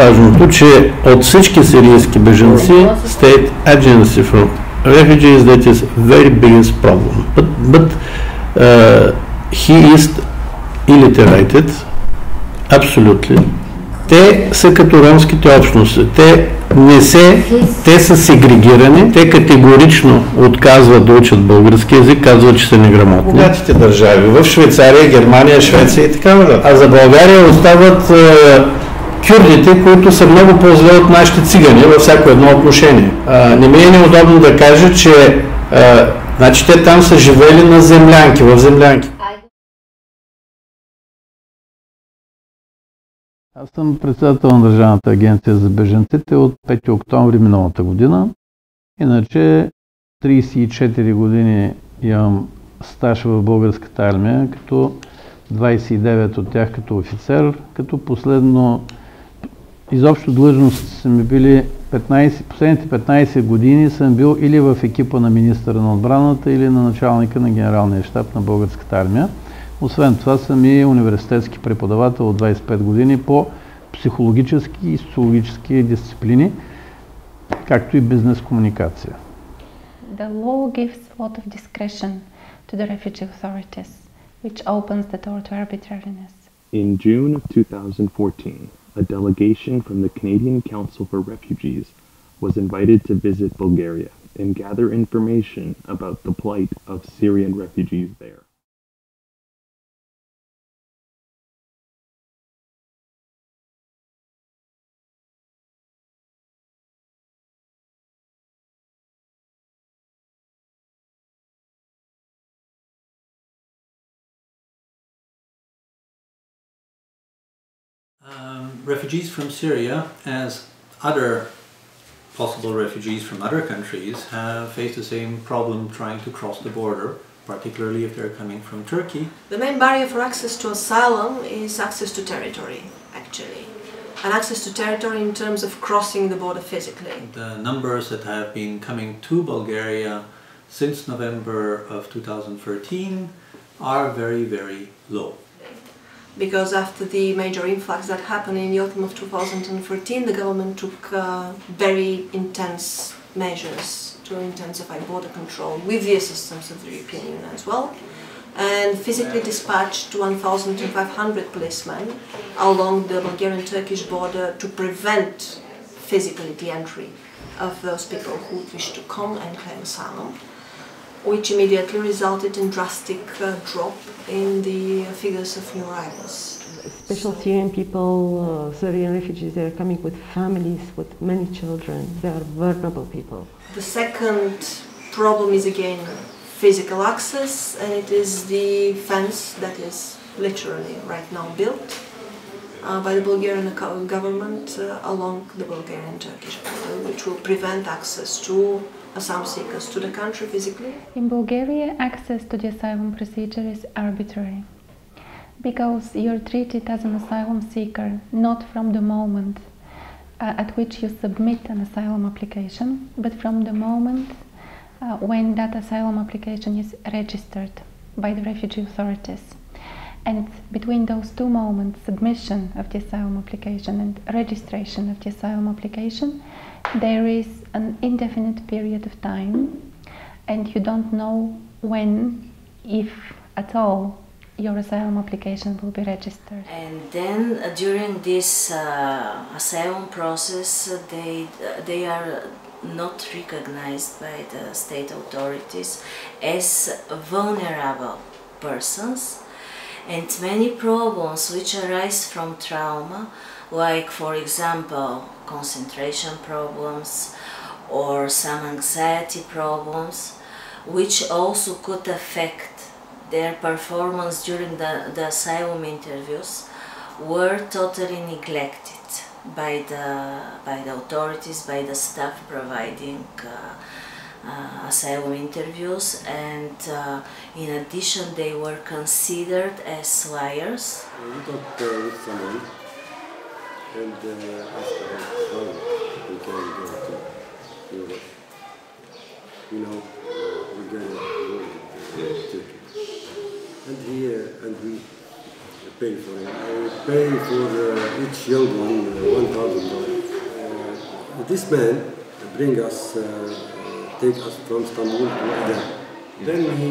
най-важното, че от всички сирийски беженци, State Agency for Refugees, that is very biggest problem. But he is illiterated, absolutely. Те са като ромските общности. Те са сегрегирани, те категорично отказват да учат български език, казват, че са неграмотни. Богатите държави, в Швейцария, Германия, Швеция и така нататък. А за България остават кюрдите, които са много по-зле от нашите цигани във всяко едно отношение. Не ми е неудобно да кажа, че значи те там са живели на землянки, в землянки. Аз съм председател на Държавната агенция за бежанците от 5 октомври миналата година. Иначе 34 години имам стаж в българската армия, като 29 от тях като офицер, като последно изобщо длъжности са ми били последните 15 години съм бил или в екипа на министъра на отбраната, или на началника на генералния щаб на българската армия. Освен това съм и университетски преподавател от 25 години по психологически и социологически дисциплини, както и бизнес комуникация. The law gives a lot of discretion to the refugee authorities, which opens the door to arbitrariness. In June of 2014, a delegation from the Canadian Council for Refugees was invited to visit Bulgaria and gather information about the plight of Syrian refugees there. Refugees from Syria, as other possible refugees from other countries, have faced the same problem trying to cross the border, particularly if they're coming from Turkey. The main barrier for access to asylum is access to territory, actually. And access to territory in terms of crossing the border physically. The numbers that have been coming to Bulgaria since November of 2013 are very, very low. Because after the major influx that happened in the autumn of 2014, the government took very intense measures to intensify border control with the assistance of the European Union as well, and physically dispatched 1,500 policemen along the Bulgarian-Turkish border to prevent physically the entry of those people who wish to come and claim asylum, which immediately resulted in drastic drop in the figures of new arrivals. Special Syrian people, Syrian refugees, they are coming with families, with many children. They are vulnerable people. The second problem is again physical access, and it is the fence that is literally right now built by the Bulgarian government along the Bulgarian-Turkish border, which will prevent access to asylum seekers to the country physically. In Bulgaria, access to the asylum procedure is arbitrary because you're treated as an asylum seeker not from the moment at which you submit an asylum application, but from the moment when that asylum application is registered by the refugee authorities. And between those two moments, submission of the asylum application and registration of the asylum application, there is an indefinite period of time, and you don't know when, if at all, your asylum application will be registered. And then during this asylum process, they are not recognized by the state authorities as vulnerable persons, and many problems which arise from trauma, like for example concentration problems or some anxiety problems, which also could affect their performance during the asylum interviews, were totally neglected by the authorities, by the staff providing asylum interviews, and in addition they were considered as liars. We talked with someone and asked her how we can go to Europe. You know, Bulgaria, Turkey. And here, and we pay for it. I pay for each young one $1,000. This man bring us, take us from Istanbul to Aden. Then he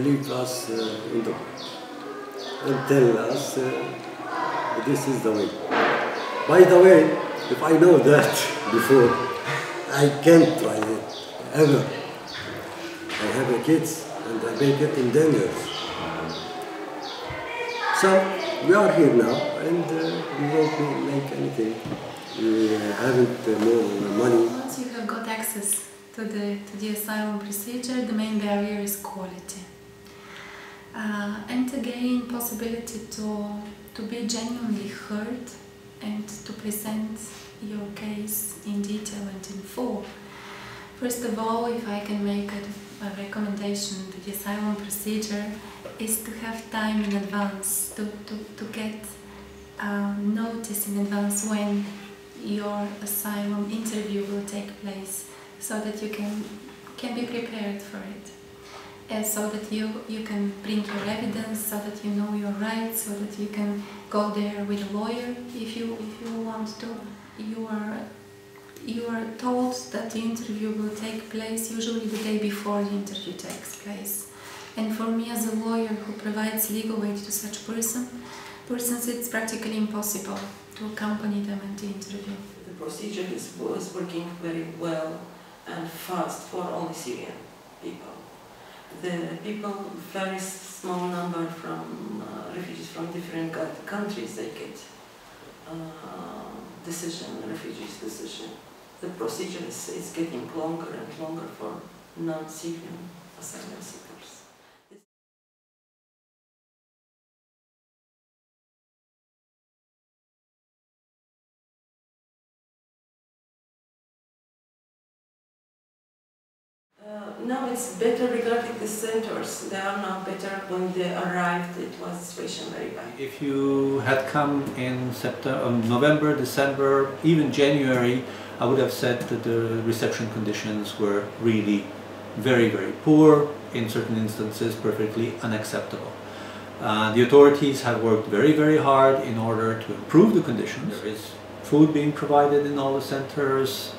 leaves us in the and tell us this is the way. By the way, if I know that before, I can't try it ever. I have a kids and I make it in dangers. So we are here now and we won't make anything. We haven't more money. Once you have got access to the asylum procedure, the main barrier is quality. And again, possibility to be genuinely heard and to present your case in detail and in full. First of all, if I can make a recommendation to the asylum procedure, is to have time in advance, to get notice in advance when your asylum interview will take place, so that you can be prepared for it. So that you can bring your evidence, so that you know your rights, so that you can go there with a lawyer if you want to. You are told that the interview will take place usually the day before the interview takes place. And for me as a lawyer who provides legal aid to such persons, it's practically impossible to accompany them at the interview. The procedure was working very well and fast for only Syrian people. The people, very small number from refugees from different countries, they get refugees decision. The procedure is getting longer and longer for non-Syrian asylum seekers. Now it's better regarding the centers. They are now better. When they arrived, it was situation very bad. If you had come in September, November, December, even January, I would have said that the reception conditions were really very, very poor, in certain instances perfectly unacceptable. The authorities have worked very, very hard in order to improve the conditions. There is food being provided in all the centers.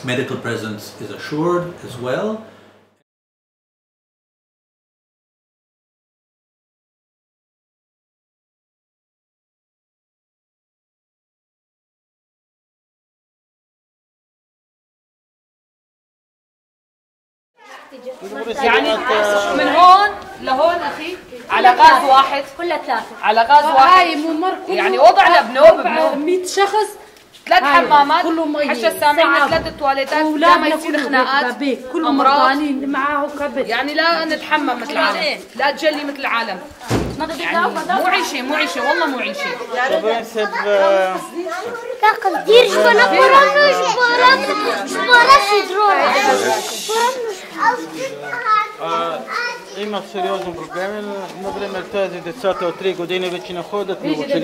Medical presence is assured as well. يعني من هون لهون اخي على غاز واحد كلها ثلاثة على غاز واحد يعني وضعنا بنوب 100 شخص 3 حمامات حشة السامعة 3 تواليتات لا ما يصير خناقات كلهم مرضانين معاه كبد يعني لا نتحمم مثل العالم لا تجلي مثل العالم يعني مو عيشة والله مو عيشة تاكل دير Има сериозни проблеми. Например, тези децата от 3 години вече не ходят на училище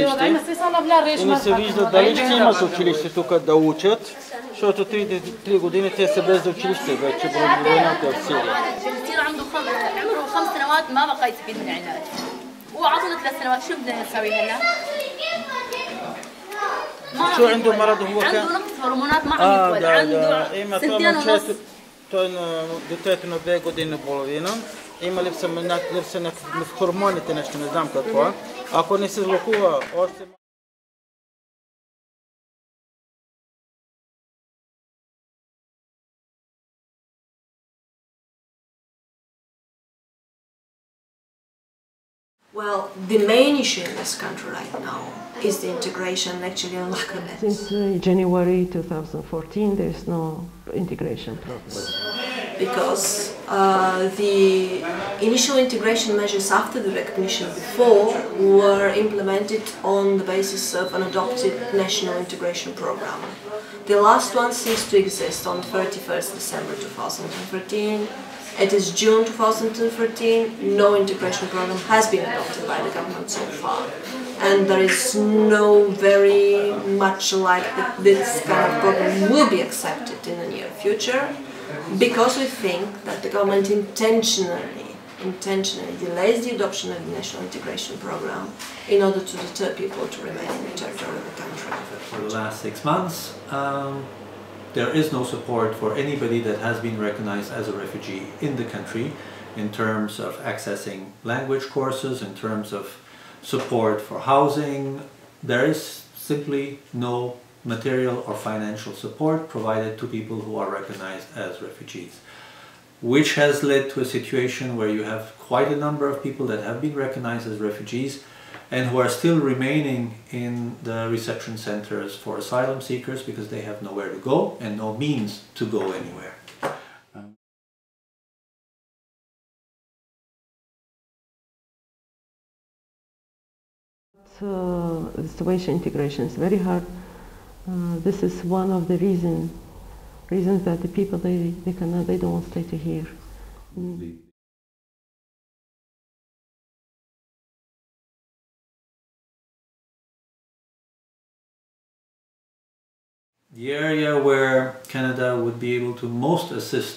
и не се вижда дали ще имат училище тук да учат, защото 3 години те са без училище вече поради войната в Сирия. يصير عنده عمره 5 سنوات ما بقى يستفيد من العلاج وعطونا 3 سنوات شو بدنا نسوي هلا؟ شو عنده مرض هو كان؟ عنده نقص هرمونات ما عم يتولد عنده سنتين ونص. Детето на 2 години и половина има липса на хормоните нещо, не знам какво. Ако не се лекува още... Well, the main issue in this country right now is the integration, actually, on lack of it. Since January 2014, there is no integration process. Because the initial integration measures after the recognition before were implemented on the basis of an adopted national integration program. The last one ceased to exist on 31st December 2013. It is June 2013, no integration program has been adopted by the government so far. And there is no very much like that this kind of program will be accepted in the near future, because we think that the government intentionally intentionally delays the adoption of the national integration program in order to deter people to remain in the territory of the country. For the last 6 months, there is no support for anybody that has been recognized as a refugee in the country in terms of accessing language courses, in terms of support for housing. There is simply no material or financial support provided to people who are recognized as refugees, which has led to a situation where you have quite a number of people that have been recognized as refugees and who are still remaining in the reception centers for asylum seekers because they have nowhere to go and no means to go anywhere. So the situation integration is very hard. This is one of the reasons that the people they don't want to stay to here. The area where Canada would be able to most assist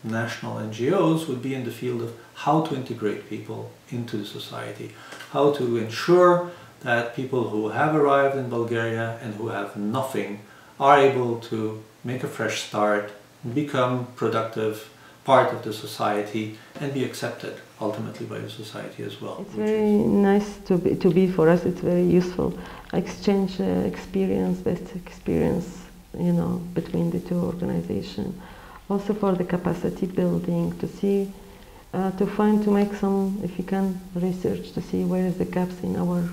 national NGOs would be in the field of how to integrate people into the society, how to ensure that people who have arrived in Bulgaria and who have nothing are able to make a fresh start, become productive part of the society and be accepted ultimately by the society as well. It's very nice to be for us. It's very useful. Exchange experience, best experience, you know, between the two organizations. Also for the capacity building, to see, to make some, if you can, research to see where is the gaps in our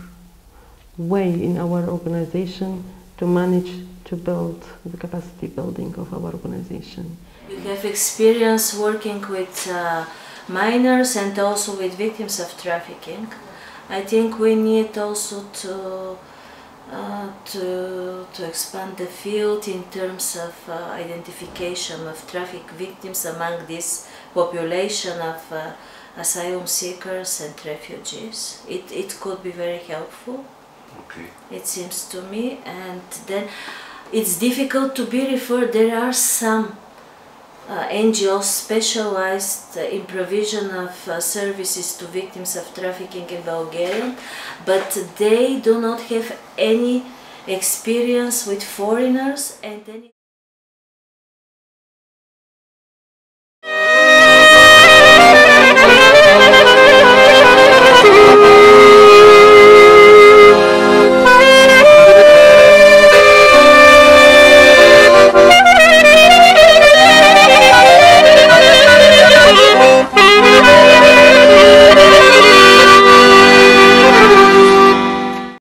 way, in our organization, to manage to build the capacity building of our organization. You have experience working with minors and also with victims of trafficking. I think we need also to expand the field in terms of identification of traffic victims among this population of asylum seekers and refugees. It could be very helpful. Okay. It seems to me, and then it's difficult to be referred. There are some NGOs specialized in provision of services to victims of trafficking in Bulgaria, but they do not have any experience with foreigners and any